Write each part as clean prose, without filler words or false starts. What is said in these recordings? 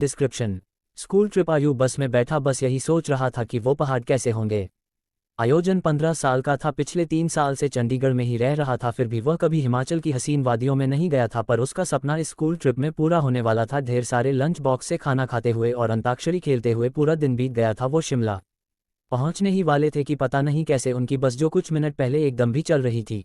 Description. School trip. आयु बस में बैठा, बस यही सोच रहा था कि वो पहाड़ कैसे होंगे। आयोजन 15 साल का था, पिछले 3 साल से चंडीगढ़ में ही रह रहा था, फिर भी वह कभी हिमाचल की हसीन वादियों में नहीं गया था, पर उसका सपना इस स्कूल ट्रिप में पूरा होने वाला था। ढेर सारे लंच बॉक्स से खाना खाते हुए और अंताक्षरी खेलते हुए पूरा दिन बीत गया था। वो शिमला पहुंचने ही वाले थे कि पता नहीं कैसे उनकी बस जो कुछ मिनट पहले एकदम भी चल रही थी,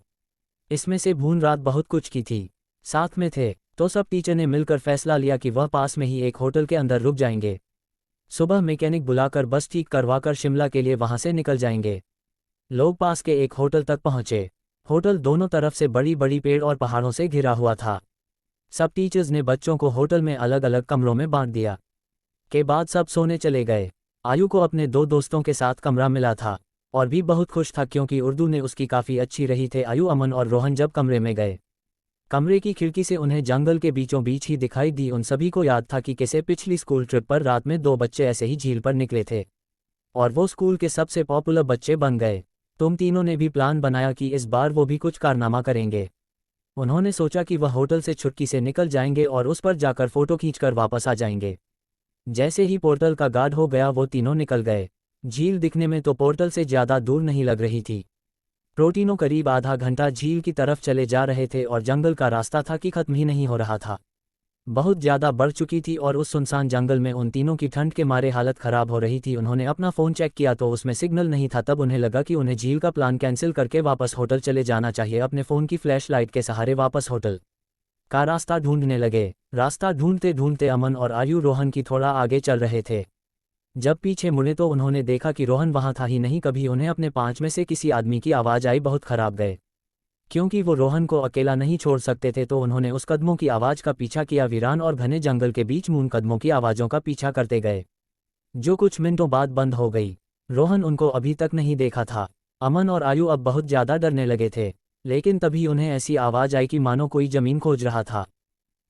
इसमें से भून रात बहुत कुछ की थी। साथ में थे तो सब टीचर ने मिलकर फैसला लिया कि वह पास में ही एक होटल के अंदर रुक जाएंगे। सुबह मैकेनिक बुलाकर बस ठीक करवाकर शिमला के लिए वहां से निकल जाएंगे। लोग पास के एक होटल तक पहुंचे। होटल दोनों तरफ से बड़ी बड़ी पेड़ और पहाड़ों से घिरा हुआ था। सब टीचर्स ने बच्चों को होटल में अलग अलग कमरों में बांट दिया। के बाद सब सोने चले गए। आयु को अपने 2 दोस्तों के साथ कमरा मिला था और भी बहुत खुश था, क्योंकि उर्दू ने उसकी काफ़ी अच्छी रही थे। आयु, अमन और रोहन जब कमरे में गए, कमरे की खिड़की से उन्हें जंगल के बीचों बीच ही दिखाई दी। उन सभी को याद था कि कैसे पिछली स्कूल ट्रिप पर रात में 2 बच्चे ऐसे ही झील पर निकले थे और वो स्कूल के सबसे पॉपुलर बच्चे बन गए। तुम तीनों ने भी प्लान बनाया कि इस बार वो भी कुछ कारनामा करेंगे। उन्होंने सोचा कि वह होटल से छुटकी से निकल जाएंगे और उस पर जाकर फोटो खींचकर वापस आ जाएंगे। जैसे ही पोर्टल का गार्ड हो गया, वो तीनों निकल गए। झील दिखने में तो पोर्टल से ज़्यादा दूर नहीं लग रही थी। प्रोटीनों करीब आधा घंटा झील की तरफ चले जा रहे थे और जंगल का रास्ता था कि खत्म ही नहीं हो रहा था। बहुत ज़्यादा बढ़ चुकी थी और उस सुनसान जंगल में उन तीनों की ठंड के मारे हालत ख़राब हो रही थी। उन्होंने अपना फ़ोन चेक किया तो उसमें सिग्नल नहीं था। तब उन्हें लगा कि उन्हें झील का प्लान कैंसिल करके वापस होटल चले जाना चाहिए। अपने फ़ोन की फ्लैश लाइट के सहारे वापस होटल का रास्ता ढूंढने लगे। रास्ता ढूंढते ढूंढते अमन और आयु रोहन की थोड़ा आगे चल रहे थे। जब पीछे मुड़े तो उन्होंने देखा कि रोहन वहां था ही नहीं। कभी उन्हें अपने 5 में से किसी आदमी की आवाज़ आई। बहुत खराब गए, क्योंकि वो रोहन को अकेला नहीं छोड़ सकते थे, तो उन्होंने उस कदमों की आवाज़ का पीछा किया। वीरान और घने जंगल के बीच मून कदमों की आवाज़ों का पीछा करते गए, जो कुछ मिनटों बाद बंद हो गई। रोहन उनको अभी तक नहीं देखा था। अमन और आयु अब बहुत ज़्यादा डरने लगे थे, लेकिन तभी उन्हें ऐसी आवाज़ आई कि मानो कोई ज़मीन खोज रहा था।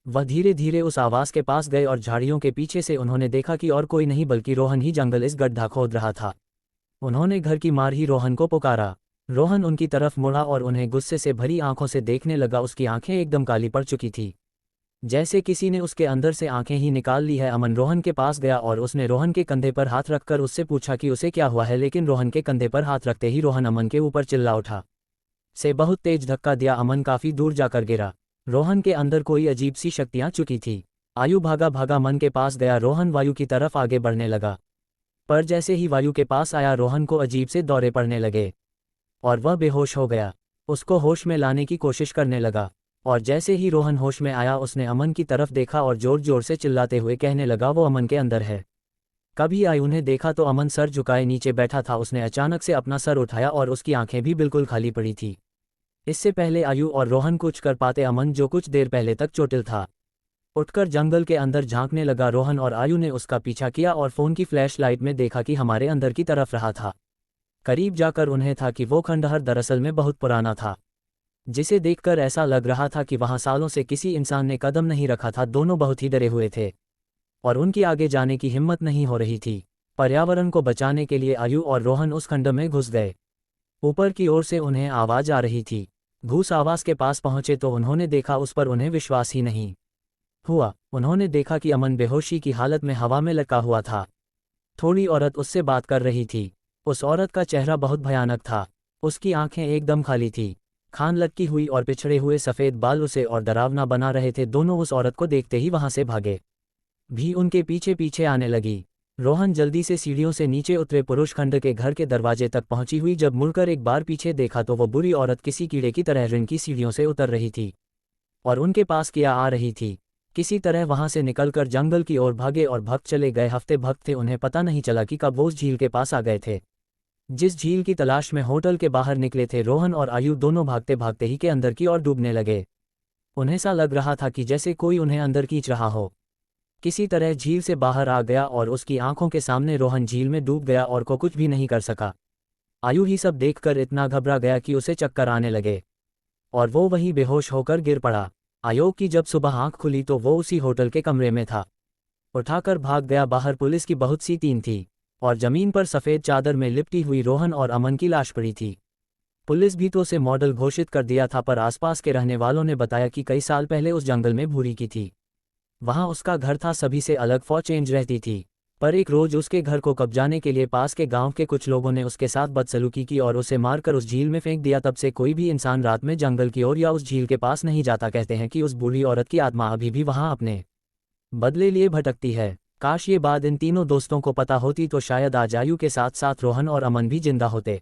वह धीरे धीरे उस आवाज़ के पास गए और झाड़ियों के पीछे से उन्होंने देखा कि और कोई नहीं बल्कि रोहन ही जंगल इस गड्ढा खोद रहा था। उन्होंने घर की मार ही रोहन को पुकारा। रोहन उनकी तरफ मुड़ा और उन्हें गुस्से से भरी आंखों से देखने लगा। उसकी आंखें एकदम काली पड़ चुकी थी, जैसे किसी ने उसके अंदर से आंखें ही निकाल ली है। अमन रोहन के पास गया और उसने रोहन के कंधे पर हाथ रखकर उससे पूछा कि उसे क्या हुआ है, लेकिन रोहन के कंधे पर हाथ रखते ही रोहन अमन के ऊपर चिल्ला उठा। से बहुत तेज धक्का दिया। अमन काफ़ी दूर जाकर गिरा। रोहन के अंदर कोई अजीब सी शक्तियाँ चुकी थी। आयु भागा भागा मन के पास गया। रोहन वायु की तरफ आगे बढ़ने लगा, पर जैसे ही वायु के पास आया, रोहन को अजीब से दौरे पड़ने लगे और वह बेहोश हो गया। उसको होश में लाने की कोशिश करने लगा और जैसे ही रोहन होश में आया, उसने अमन की तरफ देखा और जोर जोर से चिल्लाते हुए कहने लगा, वो अमन के अंदर है। कभी आयु ने देखा तो अमन सर झुकाए नीचे बैठा था। उसने अचानक से अपना सर उठाया और उसकी आंखें भी बिल्कुल खाली पड़ी थी। इससे पहले आयु और रोहन कुछ कर पाते, अमन जो कुछ देर पहले तक चोटिल था, उठकर जंगल के अंदर झांकने लगा। रोहन और आयु ने उसका पीछा किया और फ़ोन की फ्लैश लाइट में देखा कि हमारे अंदर की तरफ रहा था। करीब जाकर उन्हें था कि वो खंडहर दरअसल में बहुत पुराना था, जिसे देखकर ऐसा लग रहा था कि वहाँ सालों से किसी इंसान ने कदम नहीं रखा था। दोनों बहुत ही डरे हुए थे और उनकी आगे जाने की हिम्मत नहीं हो रही थी। पर्यावरण को बचाने के लिए आयु और रोहन उस खंड में घुस गए। ऊपर की ओर से उन्हें आवाज़ आ रही थी। घूस आवाज़ के पास पहुंचे तो उन्होंने देखा, उस पर उन्हें विश्वास ही नहीं हुआ। उन्होंने देखा कि अमन बेहोशी की हालत में हवा में लटका हुआ था। थोड़ी औरत उससे बात कर रही थी। उस औरत का चेहरा बहुत भयानक था। उसकी आंखें एकदम खाली थी। खान लटकी हुई और पिछड़े हुए सफ़ेद बाल उसे और डरावना बना रहे थे। दोनों उस औरत को देखते ही वहां से भागे, भी उनके पीछे पीछे आने लगी। रोहन जल्दी से सीढ़ियों से नीचे उतरे। पुरुष खंड के घर के दरवाजे तक पहुंची हुई जब मुड़कर एक बार पीछे देखा तो वो बुरी औरत किसी कीड़े की तरह ऋण की सीढ़ियों से उतर रही थी और उनके पास किया आ रही थी। किसी तरह वहां से निकलकर जंगल की ओर भागे और भक्त चले गए। हफ्ते भक्त थे, उन्हें पता नहीं चला कि कब वो उस झील के पास आ गए थे, जिस झील की तलाश में होटल के बाहर निकले थे। रोहन और आयु दोनों भागते भागते ही के अंदर की ओर डूबने लगे। उन्हें सा लग रहा था कि जैसे कोई उन्हें अंदर खींच रहा हो। किसी तरह झील से बाहर आ गया और उसकी आंखों के सामने रोहन झील में डूब गया और को कुछ भी नहीं कर सका। आयु ही सब देखकर इतना घबरा गया कि उसे चक्कर आने लगे और वो वहीं बेहोश होकर गिर पड़ा। आयोग की जब सुबह आंख खुली तो वो उसी होटल के कमरे में था। उठाकर भाग गया। बाहर पुलिस की बहुत सी टीम थी और जमीन पर सफ़ेद चादर में लिपटी हुई रोहन और अमन की लाश पड़ी थी। पुलिस भी तो उसे मॉडल घोषित कर दिया था, पर आसपास के रहने वालों ने बताया कि कई साल पहले उस जंगल में भूरी की थी। वहाँ उसका घर था, सभी से अलग फॉर चेंज रहती थी। पर एक रोज उसके घर को कब्जाने के लिए पास के गांव के कुछ लोगों ने उसके साथ बदसलूकी की और उसे मारकर उस झील में फेंक दिया। तब से कोई भी इंसान रात में जंगल की ओर या उस झील के पास नहीं जाता। कहते हैं कि उस बूढ़ी औरत की आत्मा अभी भी वहां अपने बदले लिए भटकती है। काश ये बात इन तीनों दोस्तों को पता होती तो शायद आज आयु के साथ साथ रोहन और अमन भी जिंदा होते।